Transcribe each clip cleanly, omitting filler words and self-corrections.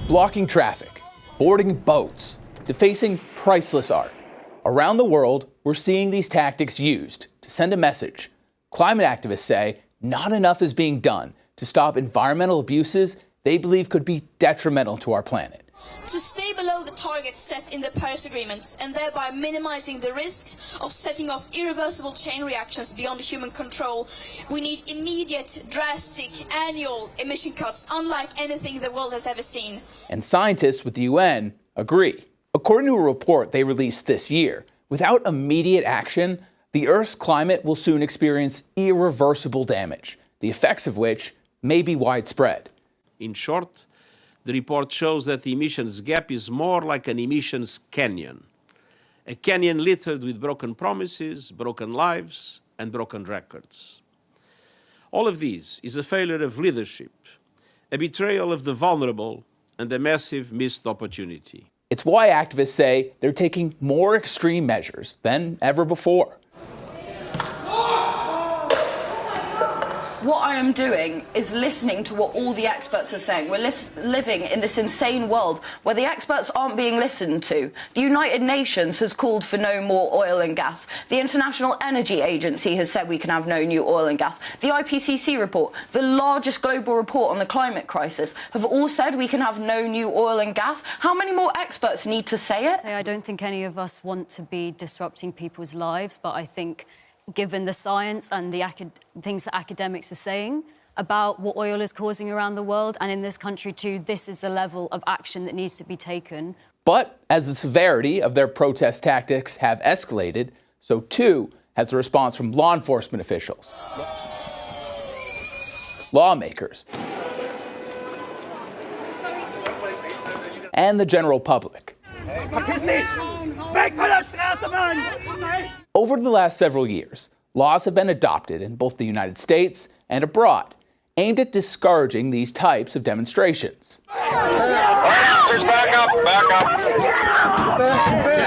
blocking traffic, boarding boats, defacing priceless art. Around the world, we're seeing these tactics used to send a message. Climate activists say not enough is being done to stop environmental abuses they believe could be detrimental to our planet. To stay below the targets set in the Paris Agreement and thereby minimizing the risks of setting off irreversible chain reactions beyond human control, we need immediate, drastic, annual emission cuts unlike anything the world has ever seen. And scientists with the UN agree. According to a report they released this year, without immediate action, the Earth's climate will soon experience irreversible damage, the effects of which may be widespread. In short, the report shows that the emissions gap is more like an emissions canyon. A canyon littered with broken promises, broken lives, and broken records. All of this is a failure of leadership, a betrayal of the vulnerable, and a massive missed opportunity. It's why activists say they're taking more extreme measures than ever before. What I am doing is listening to what all the experts are saying. We're living in this insane world where the experts aren't being listened to. The United Nations has called for no more oil and gas. The International Energy Agency has said we can have no new oil and gas. The IPCC report, the largest global report on the climate crisis, have all said we can have no new oil and gas. How many more experts need to say it? I don't think any of us want to be disrupting people's lives, but I think given the science and the things that academics are saying about what oil is causing around the world and in this country too, this is the level of action that needs to be taken. But as the severity of their protest tactics have escalated, so too has the response from law enforcement officials, lawmakers, and the general public. Over the last several years, laws have been adopted in both the United States and abroad, aimed at discouraging these types of demonstrations. Back up.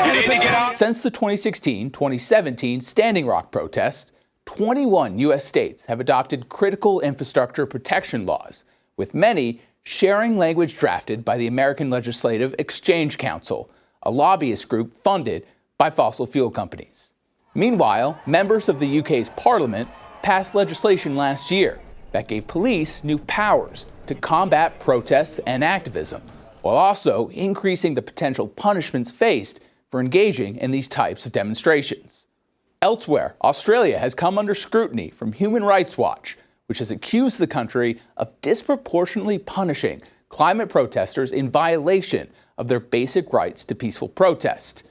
You need to get out. Since the 2016-2017 Standing Rock protest, 21 U.S. states have adopted critical infrastructure protection laws, with many sharing language drafted by the American Legislative Exchange Council, a lobbyist group funded by fossil fuel companies. Meanwhile, members of the UK's Parliament passed legislation last year that gave police new powers to combat protests and activism, while also increasing the potential punishments faced for engaging in these types of demonstrations. Elsewhere, Australia has come under scrutiny from Human Rights Watch, which has accused the country of disproportionately punishing climate protesters in violation of their basic rights to peaceful protest.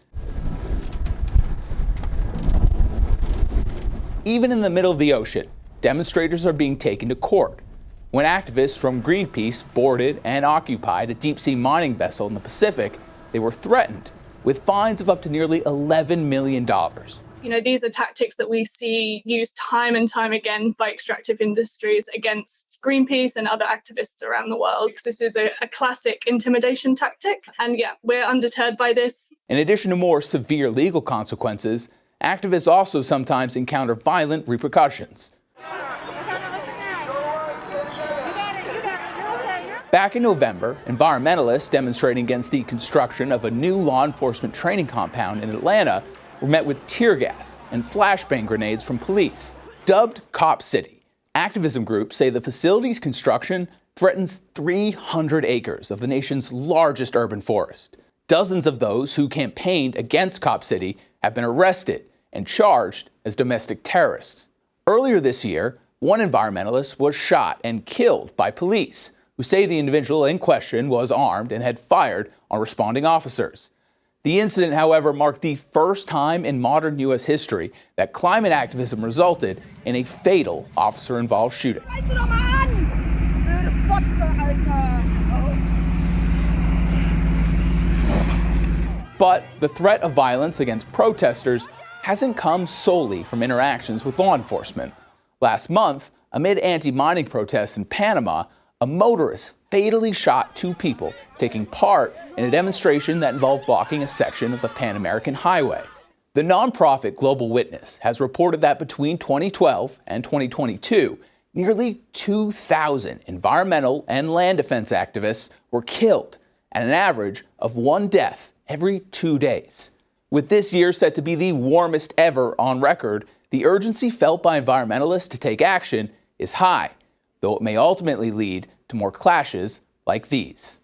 Even in the middle of the ocean, demonstrators are being taken to court. When activists from Greenpeace boarded and occupied a deep-sea mining vessel in the Pacific, they were threatened with fines of up to nearly $11 million. You know, these are tactics that we see used time and time again by extractive industries against Greenpeace and other activists around the world. This is a classic intimidation tactic, and yeah, we're undeterred by this. In addition to more severe legal consequences, activists also sometimes encounter violent repercussions. Back in November, environmentalists demonstrating against the construction of a new law enforcement training compound in Atlanta were met with tear gas and flashbang grenades from police. Dubbed Cop City, activism groups say the facility's construction threatens 300 acres of the nation's largest urban forest. Dozens of those who campaigned against Cop City have been arrested and charged as domestic terrorists. Earlier this year, one environmentalist was shot and killed by police, who say the individual in question was armed and had fired on responding officers. The incident, however, marked the first time in modern U.S. history that climate activism resulted in a fatal officer-involved shooting. But the threat of violence against protesters hasn't come solely from interactions with law enforcement. Last month, amid anti-mining protests in Panama, a motorist fatally shot 2 people taking part in a demonstration that involved blocking a section of the Pan American Highway. The nonprofit Global Witness has reported that between 2012 and 2022, nearly 2,000 environmental and land defense activists were killed, and an average of 1 death every 2 days. With this year set to be the warmest ever on record, the urgency felt by environmentalists to take action is high, though it may ultimately lead to more clashes like these.